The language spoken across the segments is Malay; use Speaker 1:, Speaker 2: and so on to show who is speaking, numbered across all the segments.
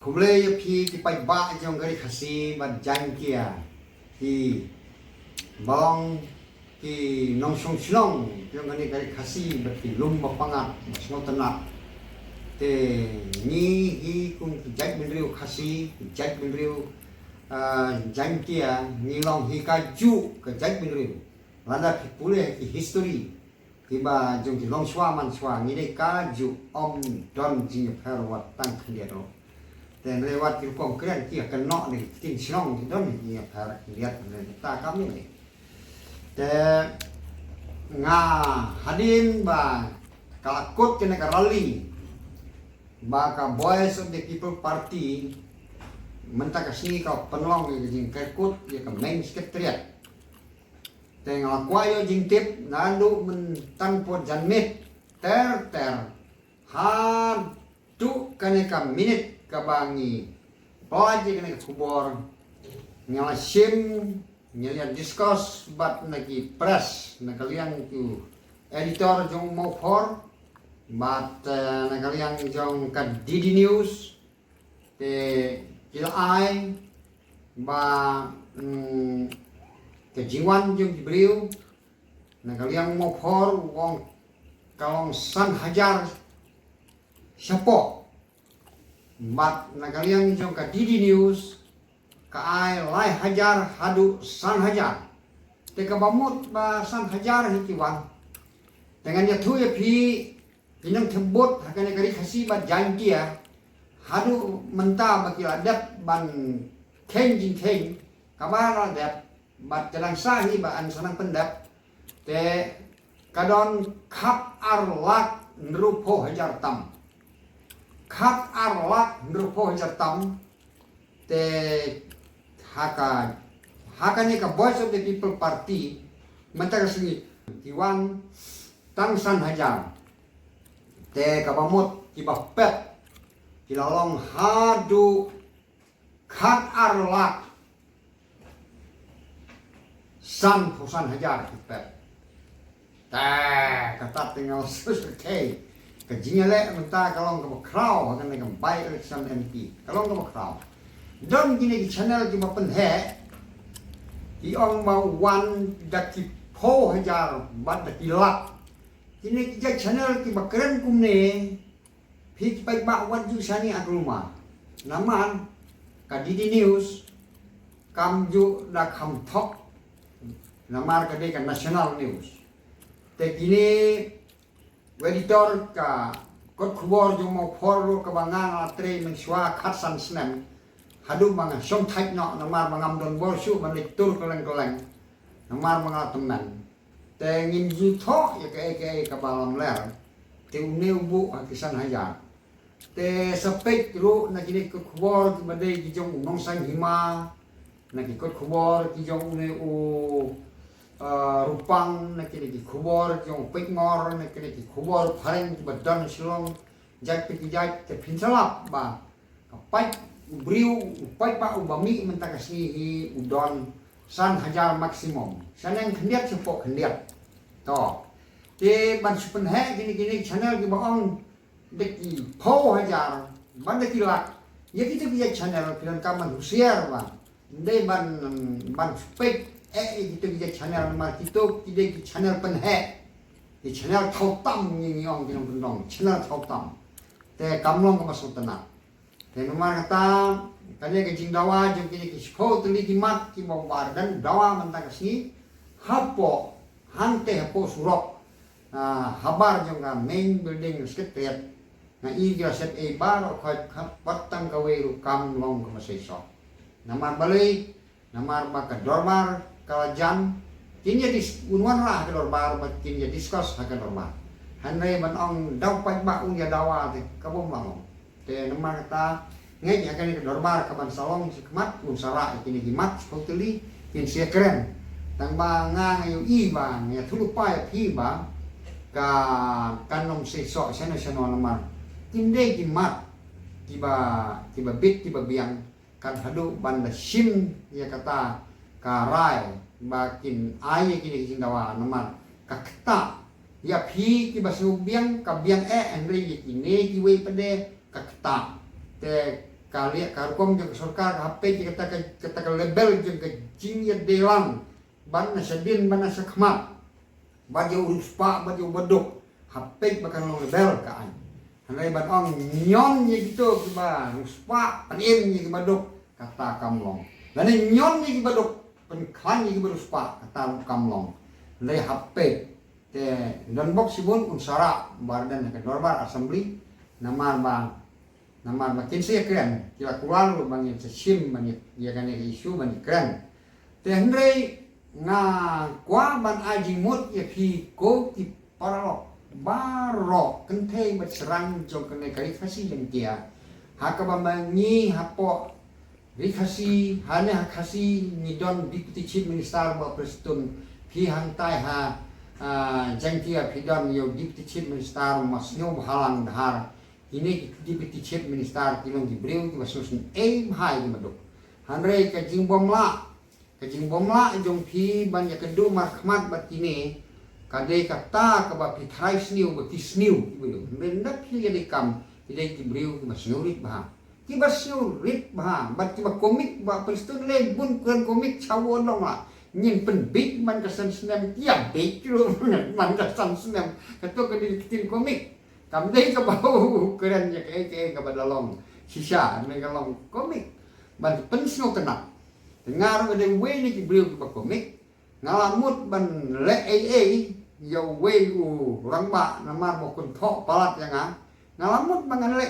Speaker 1: Kumulay pi ki pai ba jong gari khasi ban jang kia ki bong ki nong song slong jong gari khasi bat ki lum mapangat semua tenak te ni hi kum ki jai benriu khasi jai benriu jang kia ni long hi ka ju ka jai benriu lada ki pule ki history ki ba jong ki long swa man swa ni de ka ju om don jing perwat tang khndiaro dan lewat di konkret kia kena ni tin sinong itu ni apa lihat kita kami ni dan hadin ba kalakut kena rally ba ka Voice of the People Party mentah kasih kau penolong jing kalakut ya ka main sekretariat dan ngakwayo jing tip lalu mentang po janmit ter hadu kena ka minit kabangi pelajar kena kubur nyala sim nyala discuss bat nagi press nagaliang tu editor jong mau for bat nagaliang jong ka DD News te kila ai ba ke jingwan jong dibriu nagaliang mau for wong kalong san hajar siapa mat nagaliang jong ka DD News ka ai lai hajar hadu san hajar te ka bamut ba san hajar hikiwan dengan ya thu ya pi pinang thebot hakane kari khasi ba jantia hadu menta ba kiladat ban keng jing keng kabara dat bat kadang sahi ba an sanang pendap te kadon khap arlak nrupo hajar tam khap arlak nrupo jatam te haka ni ka Voice of the People Party mentang sini kiwan tangsan hajar te kabamut kibapet kilalong hadu khat arlak san pusan hajar kipet te kata tinggal susukei kejinya mentah kalau nggak crowd akan nggak buy election MP kalau nggak crowd dan gini di channel di mapen he di orang mau one daki po hajar bad daki lak gini kita channel di bakeren kumne pik baik bak wan jusani agruma naman ka DD News kamju da kam top namar ka de ka national news te gini editor ka kot khubor jong mo forlo ka bangang atre men swa khatsan snem hadu manga song thait no namar mangam don bor shu man tur keleng namar manga teman te ngin ju tho ya ka balam ler te uneu bu akisan hajar te sepek ru na kini kot khubor ki bade ki jong nong sang hima na ki kot khubor ki jong uneu rupang na kini ki khubor jong pekmor na kini ki khubor phareng ki badan silong jat pe ki jat te pinsalap ba pai briu pai pa ubami mentang kasih hi udon san hajar maksimum sanang khendiat sepok khendiat to te ban supen he gini channel ki baong deki po hajar ban deki lak ya kita biya channel pilan kaman share ba de ban spek itu kita channel nomor kita channel penhe di channel thau tam ni ong kinong pendong channel thau tam te kamlong ka masuk tenak te nomor kata kanya ke jing dawa jeng kini ki spo tuli ki mat ki bombar dan dawa mentang kasih hapo hante hapo surok habar jeng ka main building sekretariat na igra set e bar khot patang kawe kamlong ka masaiso namar balai namar ba ka dormar kalajan kini jadi unwan lah ke dorbar kini jadi diskus ke dorbar hanai ban ong dau pai ba ung ya dawa te kabom malong te nama kata ngai akan ke dorbar ka ban salong sikmat unsara kini gimat hoteli kin sia keren tang ba nga ngayu i ba ya thulu pa ya phi ba ka kanom se so sana sana nama tinde gimat tiba bit tiba biang kan hadu ban sim ya kata karai bakin aye kini kindawa namar kakta ya phi ki basu biang ka biang andre kini ki we pade kakta te kali karukom jeng surkar HP kita label jeng ke jingir delang ban nasadin ban nasakmat baju urus pak baju beduk HP bahkan lo label ka an hanai ban ong nyon ye gitu ba urus pak panim ye beduk kata kamlong dan nyon ye beduk pen klan ye beduk pak kata kamlong le HP te dan box sibun unsara bardan ke normal assembly nama makin saya keren kira kual bangin sesim banyak ya kan isu banyak keren tehndre nga kwa ban aji mut ya pi ko ki paralok baro kentei berserang jong kene kali kasih yang dia haka bambangi hapo rikasi hanya hakasi nidon deputy chief minister ba prestun pi hantai ha jangkia pidon yo deputy chief minister masnyo halang dahar ini deputy chief minister kilong dibreu ki basusun aim high di maduk hanre ka jingbom la jong pi banyak kedu markhmat batine kade kata ka ba pi thai sniu ba ki sniu ibu mendak pi ya dekam ide dibreu ki basurit bah ki basurit bah bat ki ba komik ba prestun le bun kun komik chawon long la nyin pen big man ka san snem tiap big lu man ka san snem ka to ka di tin komik kamdei ka bau keren ya ke badalong sisa mereka long komik ban pensno kena dengar ada we ni ki beliau ka komik ngalamut ban le yo we orang ba nama mo kun tho palat yang ngalamut ban le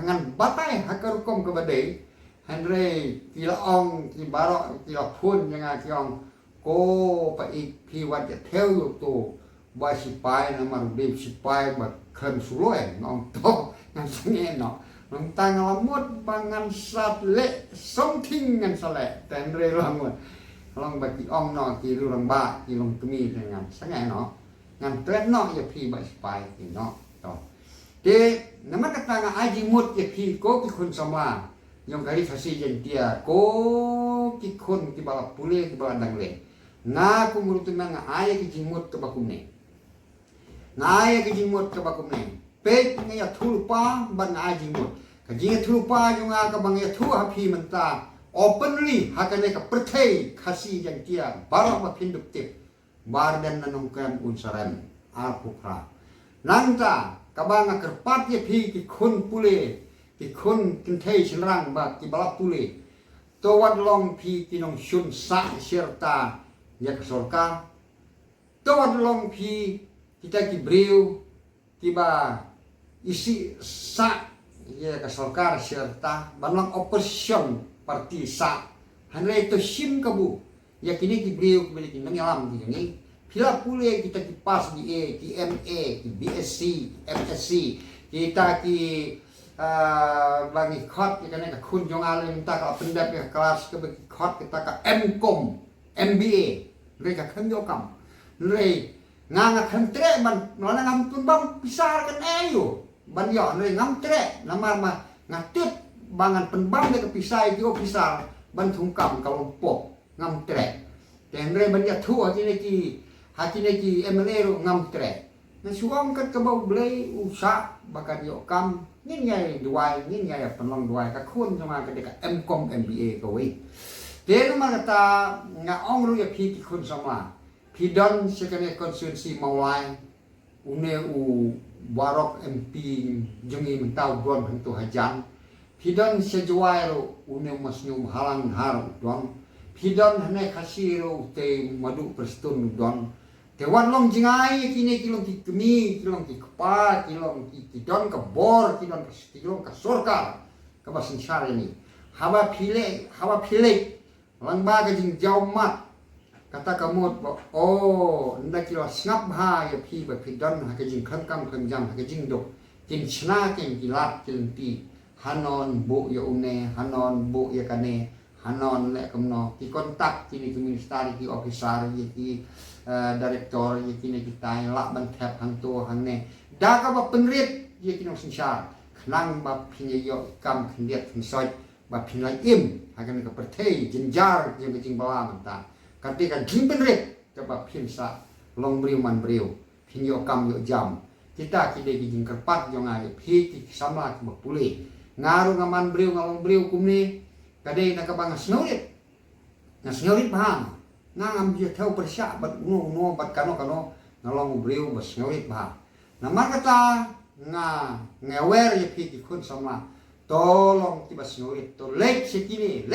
Speaker 1: ngan batai hakar kom ka badai Henry kila ong ki barok kila pun yang ki ong ko pa pi wat ya theo yo to ba sipai nama rubim sipai ba khem suloe ngong to ngan senge no nong tang lamut bangan sat le something ngan sale tenre lamut long ba ki ong no ki ru lang ba ki long kemi ngan senge no ngan tren no ya pi ba sipai ki no to de nama kata nga aji mut ya pi ko ki kun sama yang kali kasih jentia ko ki kun ki bala pule ki bala dangle na ku murut nga aya ki jimut ke bakumne ngaya ke jimut ke bakumne pek ngaya thulpa ban ngaya jimut ke jing thulpa jung ka bang ya thu hapi menta openly hakane ka perthai khasi jang kia barok ma pinduk tip bardan nanong kam unsaran alpukra nanta ka bang kerpat ya pi ki khun pule ki khun kinthai chenrang ba ki balap pule to wat long pi ki nong shun sa serta ya sorka to wat long pi kita ki breu tiba isi sa ya ka sarkar serta banlang opposition parti sa hanre to sim kabu ya kini ki breu ki beli nang ki ni pila pule kita ki pas di ki MA ki BSc MSc kita ki bagi khot kita ka khun jong ale minta ka pendap ya kelas ke bagi khot kita ka MCom MBA mereka kan jokam re nganga kantre ban nona ngam tumbang pisar kan ayo ban yo ne ngam tre nama ma ngatit bangan penbang de pisai jo pisar ban thungkam kalopok ngam tre tenre ban ya thu hati ne ki MLA ro ngam tre na suam kat ka bau blai usa bakat yo kam ngin ngai duai ngin ngai penlong duai ka khun sama ka de ka MCom MBA ko wi de ma kata nga ong ru ya pi ki khun sama Pidon sekene konstitusi Maulai une warok MP jengi mentau don hentu hajan pidon sejuai ro une masnum halang har don pidon hane kasiro te madu prestun don te wan long jingai kini kilong ki kemi kilong ki kpa kilong ki don ka bor kilong ka surga ka basin syar ini hawa pile lang ba ka jing jaumat kata kamu oh ndak kilo snap ha ya pi ba pidon ha ke jing kham kam kham jam ha ke jing do kin chna ken kilat kin ti hanon bu ya une hanon bu ya kane hanon le kamno ki kontak kini ki minister ki officer ki director kini kita la ban thap hang to hang ne da ka ba penrit ye kini sinsar khnang ba phinya yo kam khndiat khnsoi ba phinai im ha kan ka perthei jinjar ye jing bala manta ketika jimpenret coba pinsa long beriu man beriu pinyo kam yo jam kita kide kijing kerpat jong ai pi sama ke pule ngaruh ngaman beliau kumni kadai nak bang snaurit bahang ngam dia tahu persyak bat no bat kano ngalong beliau bas snaurit bahang nama kata ngewer ya pi kun sama tolong tiba snaurit to lek sikini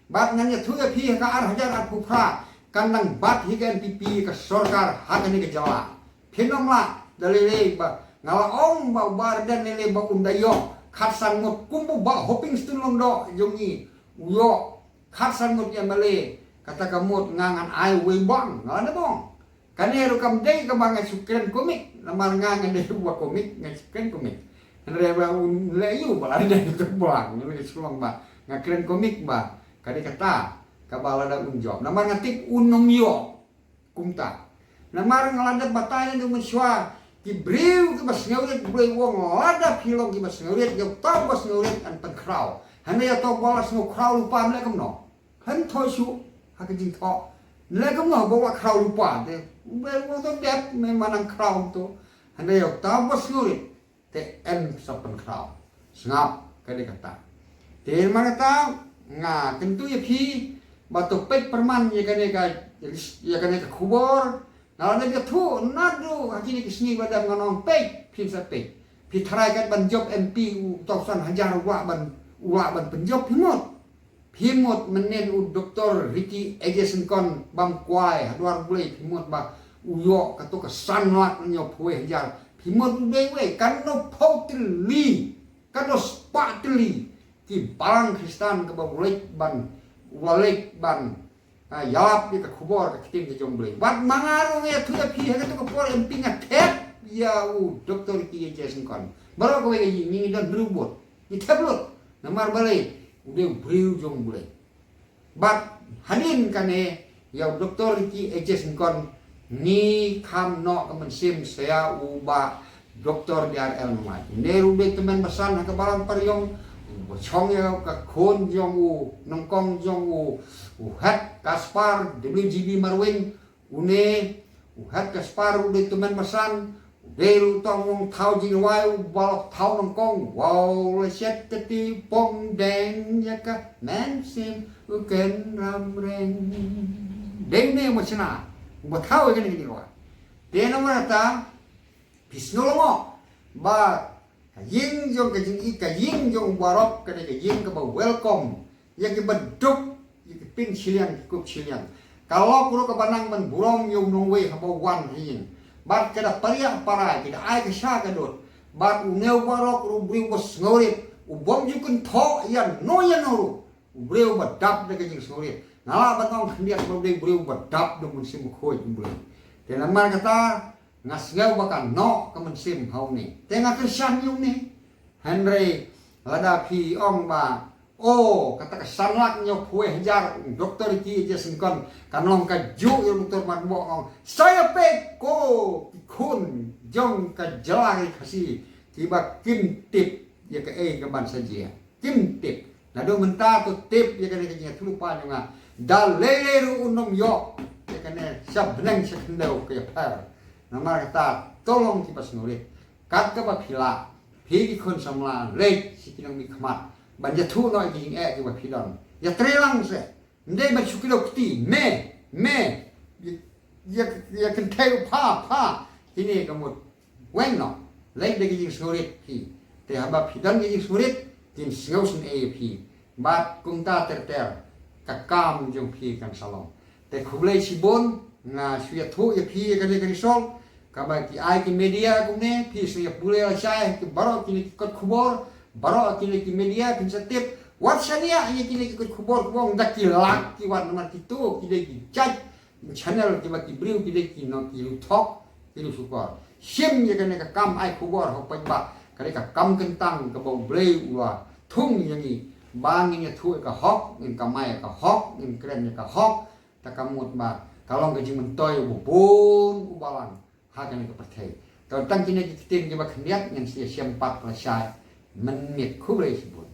Speaker 1: bat nganya tu ya pi ka hajar at pupra kandang bat higan pipi ke sorkar hagani ke jawa pinomla dalile ba ngala ong ba bardan lele ba undayo khatsan mut kumbu ba hoping stulong do yongi uyo khatsan mut ya male kata kamut ngangan ai we bang ngala bong kanero kam dei ka bang sukren komik lamar ngangan de buat komik ngasukren komik andre ba leyu ba ada ke bang ngale sulong ba ngakren komik ba kade kata kabala da unjob namar ngatik unong yo kumta namar ngalada batanya du menswa ki briu ki bas ngaurit breu wong lada pilong ki bas ngaurit yo ta bas ngaurit an pen kraw hane ya to balas ngo kraw lupa mle kam no han tho su ha ka jing tho le kam no bawa kraw lupa te be wo to dep me manang kraw to hane yo ta bas ngaurit te en sa pen kraw ngap kade kata te mana ta nga tentu ya pi batu pek perman ya kane ka kubor nah dia tu nadu hakini kisni badam nganong pek pinsa pek pitrai kan ban job MP toksan hajar wa ban penjob pimut menen u Dr. Ricky Egeson kon bam kwai hadwar bulai pimut ba uyo katu ka sanlat nyo pue hajar pimut dewe kan no potli kan no spatli ki barang Kristan ke bulai ban walek ban yap di ke kubur ke tim ke jomble bat mangaru ya tu pi ha ke kubur empinga tep ya u doktor ki Jason kon baro ko ye ni dan berubut ni tablut namar bale ude briu jomble bat hanin kane ya doktor ki Jason kon ni kam no kemen sim saya uba doktor DRL mai neru be teman besan ke balang pariong chong ya ka khon jong u nongkong jong u hat Kaspar WGB Marwin une u hat Kaspar ude teman pesan deru tong wong thau jing wai balok thau nongkong wow le set ti pom deng ya ka man sim u ken ram reng deng ne mo china u thau ke ni wa de na ma ta pisnolongo ba yin jong ke jing ika yin jong barok ke yin ke ba welcome ya ke beduk ya ke pin chilian kup chilian kalau kuro ke banang men burong yung nongwe haba wan yin bat ke da paria para ke da ai ke sha ke dot bat u neu barok ru briu bos ngorit u bom ju kun tho yan no yan ru u briu ba dap de ke jing ngorit ngala batong khniak bo de briu ba dap do mun sim khoi briu te namar kata ngasgau bakan no kemen sim hau ni tengah kesan yung ni Henry lada pi ong ba kata kesanlak nyo kue hajar doktor ki Jason kon kanong ka ju yung doktor matbo ong saya pe ko kun jong ka jalari kasi tiba kim tip ya ke ban saja kim tip nado menta tu tip ya ke nya lupa nga daleleru unom yo ya ke sabneng sekendau ke par nama kata tolong kita senurit kat ke bapila pigi kun samla lek sikinong mikmat banja tu no jing ke bapilon ya trelang se ndai ba chukilo kti me ya kan tayo pa ini kamu wen no lek de jing senurit pi te haba pidon jing senurit tin sngosen ap bat kungta ter kakam jong pi kan salom te khublei sibon nga suya thu ya pi ka de risol kaba ki ai ki media kumne pi suya pule la chai ki baro ki kot khubor baro ki media pin setip whatsappia ye ki kot khubor wong dak ki lak ki wat nomor kitu ki de ki chat channel ki ba ki briu ki de ki no ki lu thok ki lu sukor sim ye ka kam ai khubor ho pa ba ka ka kam kentang ka bong breu wa thung yang ni bang ni thu ka hok ngin ka mai ka hok ngin kren ka hok ta kamut ba kalong ka jing mentoy bubun ubalan hakan ke pertai kalau tang kini kita ni bak niat yang sia sempat selesai menit kublai sebut